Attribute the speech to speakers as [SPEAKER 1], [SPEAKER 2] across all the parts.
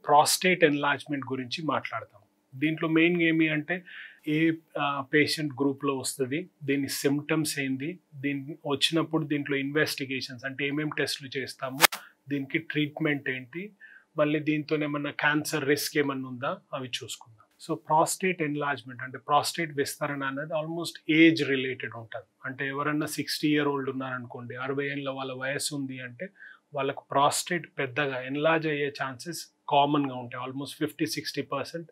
[SPEAKER 1] Prostate enlargement గురించి మాట్లాడతాం. దీంట్లో మెయిన్ ఏమి అంటే ఏ పేషెంట్ గ్రూప్లో వస్తుంది, దీని సిమ్టమ్స్ ఏంది, దీని వచ్చినప్పుడు దీంట్లో ఇన్వెస్టిగేషన్స్ అంటే ఏమేమి టెస్టులు చేస్తాము, దీనికి ట్రీట్మెంట్ ఏంటి, మళ్ళీ దీంతో ఏమన్నా క్యాన్సర్ రిస్క్ ఏమన్నా ఉందా అవి చూసుకుందాం. సో ప్రాస్టేట్ ఎన్లార్జ్మెంట్ అంటే ప్రాస్టేట్ విస్తరణ అనేది ఆల్మోస్ట్ ఏజ్ రిలేటెడ్ ఉంటుంది. అంటే ఎవరన్నా 60 year old ఉన్నారనుకోండి, 60 ఏళ్ళ వాళ్ళ వయసు ఉంది అంటే వాళ్ళకు ప్రాస్టేట్ పెద్దగా ఎన్లార్జ్ అయ్యే ఛాన్సెస్ కామన్గా ఉంటాయి. ఆల్మోస్ట్ 50-60%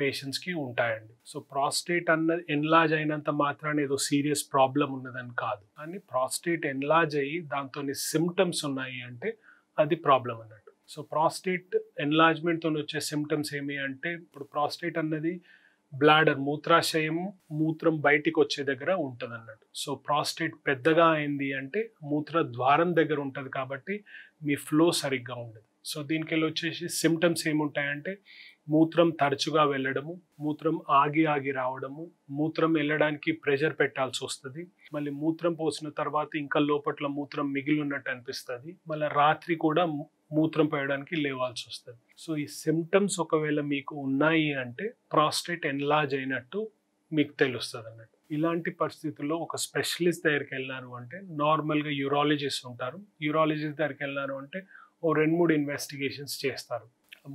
[SPEAKER 1] పేషెంట్స్కి ఉంటాయండి. సో ప్రాస్టేట్ అన్నది ఎన్లార్జ్ అయినంత మాత్రాన ఏదో సీరియస్ ప్రాబ్లం ఉన్నదని కాదు, కానీ ప్రాస్టేట్ ఎన్లార్జ్ అయ్యి దాంతో సిమ్టమ్స్ ఉన్నాయి అంటే అది ప్రాబ్లం అన్నట్టు. సో ప్రాస్టేట్ ఎన్లార్జ్మెంట్తో వచ్చే సిమ్టమ్స్ ఏమి అంటే, ఇప్పుడు ప్రాస్టేట్ అన్నది బ్లాడర్ మూత్రాశయం, మూత్రం బయటికి వచ్చే దగ్గర ఉంటుంది అన్నట్టు. సో ప్రాస్టేట్ పెద్దగా అయింది అంటే మూత్ర ద్వారం దగ్గర ఉంటుంది కాబట్టి మీ ఫ్లో సరిగ్గా ఉండదు. సో దీనికి వెళ్ళి వచ్చేసి సిమ్టమ్స్ ఏముంటాయంటే మూత్రం తరచుగా వెళ్ళడము, మూత్రం ఆగి ఆగి రావడము, మూత్రం వెళ్ళడానికి ప్రెషర్ పెట్టాల్సి వస్తుంది, మళ్ళీ మూత్రం పోసిన తర్వాత ఇంకా లోపట్ల మూత్రం మిగిలి ఉన్నట్టు అనిపిస్తుంది, మళ్ళీ రాత్రి కూడా మూత్రం పోయడానికి లేవాల్సి వస్తుంది. సో ఈ సిమ్టమ్స్ ఒకవేళ మీకు ఉన్నాయి అంటే ప్రాస్టేట్ ఎన్లార్జ్ అయినట్టు మీకు తెలుస్తుంది అన్నట్టు. ఇలాంటి పరిస్థితుల్లో ఒక స్పెషలిస్ట్ దగ్గరికి వెళ్ళినారు అంటే, నార్మల్గా యూరాలజిస్ట్ ఉంటారు, యూరాలజిస్ట్ దగ్గరికి వెళ్ళినారు అంటే ఓ 2-3 ఇన్వెస్టిగేషన్స్ చేస్తారు.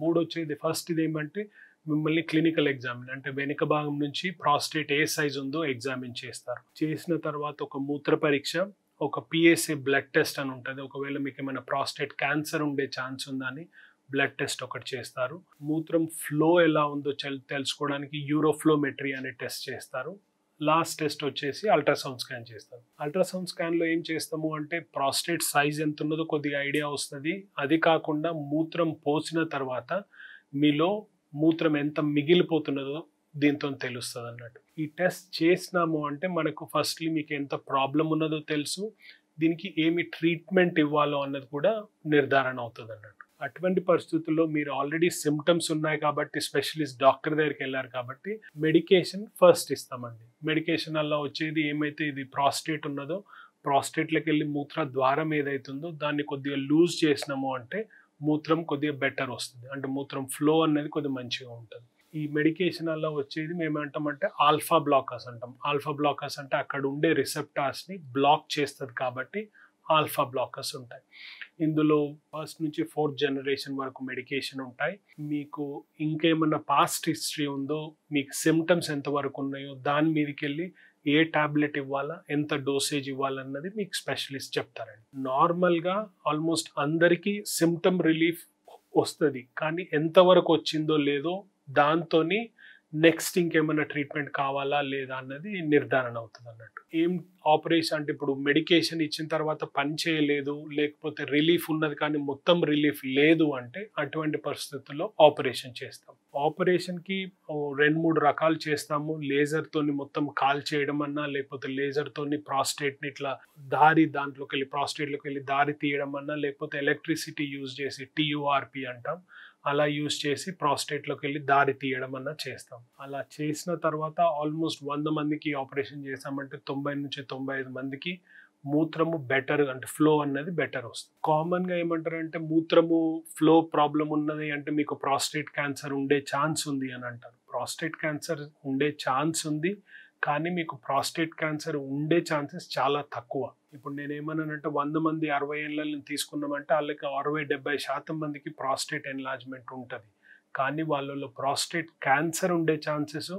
[SPEAKER 1] 3 వచ్చేది ఫస్ట్ ఇది ఏమంటే మిమ్మల్ని క్లినికల్ ఎగ్జామిన్ అంటే వెనుక భాగం నుంచి ప్రాస్టేట్ ఏ సైజ్ ఉందో ఎగ్జామిన్ చేస్తారు. చేసిన తర్వాత ఒక మూత్ర పరీక్ష, ఒక పిఎస్ఏ బ్లడ్ టెస్ట్ అని ఉంటుంది. ఒకవేళ మీకు ఏమైనా ప్రాస్టేట్ క్యాన్సర్ ఉండే ఛాన్స్ ఉందా అని బ్లడ్ టెస్ట్ ఒకటి చేస్తారు. మూత్రం ఫ్లో ఎలా ఉందో తెలుసుకోవడానికి యూరోఫ్లోమెట్రీ అనే టెస్ట్ చేస్తారు. లాస్ట్ టెస్ట్ వచ్చేసి అల్ట్రాసౌండ్ స్కాన్ చేస్తారు. అల్ట్రాసౌండ్ స్కాన్లో ఏం చేస్తాము అంటే ప్రాస్టేట్ సైజ్ ఎంత ఉన్నదో కొద్దిగా ఐడియా వస్తుంది. అది కాకుండా మూత్రం పోసిన తర్వాత మీలో మూత్రం ఎంత మిగిలిపోతున్నదో దీంతో తెలుస్తుంది అన్నట్టు. ఈ టెస్ట్ చేసినాము అంటే మనకు ఫస్ట్లీ మీకు ఎంత ప్రాబ్లం ఉన్నదో తెలుసు, దీనికి ఏమి ట్రీట్మెంట్ ఇవ్వాలో అన్నది కూడా నిర్ధారణ అవుతుంది అన్నట్టు. అటువంటి పరిస్థితుల్లో మీరు ఆల్రెడీ సిమ్టమ్స్ ఉన్నాయి కాబట్టి స్పెషలిస్ట్ డాక్టర్ దగ్గరికి వెళ్ళారు కాబట్టి మెడికేషన్ ఫస్ట్ ఇస్తామండి. మెడికేషన్ అలా వచ్చేది ఏమైతే ఇది ప్రాస్టేట్ ఉన్నదో ప్రాస్టేట్లోకి వెళ్ళి మూత్ర ద్వారం ఏదైతుందో దాన్ని కొద్దిగా లూజ్ చేసినాము అంటే మూత్రం కొద్దిగా బెటర్ వస్తుంది, అంటే మూత్రం ఫ్లో అనేది కొద్దిగా మంచిగా ఉంటుంది. ఈ మెడికేషన్ అలా వచ్చేది మేము ఏమంటామంటే ఆల్ఫా బ్లాకర్స్ అంటాం. ఆల్ఫా బ్లాకర్స్ అంటే అక్కడ ఉండే రిసెప్టార్స్ని బ్లాక్ చేస్తుంది కాబట్టి ఆల్ఫా బ్లాకర్స్ ఉంటాయి. ఇందులో ఫస్ట్ నుంచి 4th జనరేషన్ వరకు మెడికేషన్ ఉంటాయి. మీకు ఇంకేమన్నా పాస్ట్ హిస్టరీ ఉందో, మీకు సిమ్టమ్స్ ఎంతవరకు ఉన్నాయో దాని మీదకి వెళ్ళి ఏ టాబ్లెట్ ఇవ్వాలా, ఎంత డోసేజ్ ఇవ్వాలన్నది మీకు స్పెషలిస్ట్ చెప్తారండి. నార్మల్గా ఆల్మోస్ట్ అందరికీ సిమ్టమ్ రిలీఫ్ వస్తుంది, కానీ ఎంతవరకు వచ్చిందో లేదో దాంతో నెక్స్ట్ ఇంకేమైనా ట్రీట్మెంట్ కావాలా లేదా అన్నది నిర్ధారణ అవుతుంది అన్నట్టు. ఏం ఆపరేషన్ అంటే ఇప్పుడు మెడికేషన్ ఇచ్చిన తర్వాత పని చేయలేదు, లేకపోతే రిలీఫ్ ఉన్నది కానీ మొత్తం రిలీఫ్ లేదు అంటే అటువంటి పరిస్థితుల్లో ఆపరేషన్ చేస్తాం. ఆపరేషన్కి 2-3 రకాలు చేస్తాము. లేజర్తోని మొత్తం కాల్ చేయడం అన్నా, లేకపోతే లేజర్తోని ప్రాస్టేట్ని ఇట్లా దాంట్లోకి వెళ్ళి ప్రాస్టేట్లోకి వెళ్ళి దారి తీయడం అన్నా, లేకపోతే ఎలక్ట్రిసిటీ యూజ్ చేసి TURP అంటాం అలా యూజ్ చేసి ప్రాస్టేట్లోకి వెళ్ళి దారి తీయడం అన్నా చేస్తాం. అలా చేసిన తర్వాత ఆల్మోస్ట్ 100 మందికి ఆపరేషన్ చేసామంటే 90-95 మందికి మూత్రము బెటర్ అంటే ఫ్లో అన్నది బెటర్ వస్తుంది. కామన్గా ఏమంటారంటే మూత్రము ఫ్లో ప్రాబ్లం ఉన్నది అంటే మీకు ప్రాస్టేట్ క్యాన్సర్ ఉండే ఛాన్స్ ఉంది అని అంటారు. ప్రాస్టేట్ క్యాన్సర్ ఉండే ఛాన్స్ ఉంది, కానీ మీకు ప్రాస్టేట్ క్యాన్సర్ ఉండే ఛాన్సెస్ చాలా తక్కువ. ఇప్పుడు నేను ఏమన్నానంటే 100 మంది 60 ఏళ్ళని తీసుకున్నామంటే వాళ్ళకి 60-70% మందికి ప్రాస్టేట్ ఎన్లార్జ్మెంట్ ఉంటుంది, కానీ వాళ్ళలో ప్రాస్టేట్ క్యాన్సర్ ఉండే ఛాన్సెస్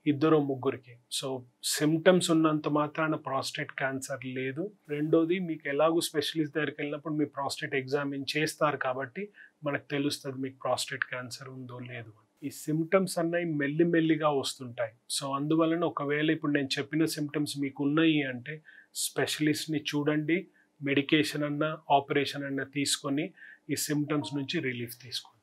[SPEAKER 1] 2-3కి. సో సిమ్టమ్స్ ఉన్నంత మాత్రాన ప్రాస్టేట్ క్యాన్సర్ లేదు. రెండోది మీకు ఎలాగో స్పెషలిస్ట్ దగ్గరికి వెళ్ళినప్పుడు మీ ప్రాస్టేట్ ఎగ్జామిన్ చేస్తారు కాబట్టి మనకు తెలుస్తుంది మీకు ప్రాస్టేట్ క్యాన్సర్ ఉందో లేదు. ఈ సిమ్టమ్స్ అన్నవి మెల్లిమెల్లిగా వస్తుంటాయి. సో అందువలన ఒకవేళ ఇప్పుడు నేను చెప్పిన సిమ్టమ్స్ మీకు ఉన్నాయి అంటే స్పెషలిస్ట్ని చూడండి, మెడికేషన్ అన్నా ఆపరేషన్ అన్నా తీసుకొని ఈ సిమ్టమ్స్ నుంచి రిలీఫ్ తీసుకోండి.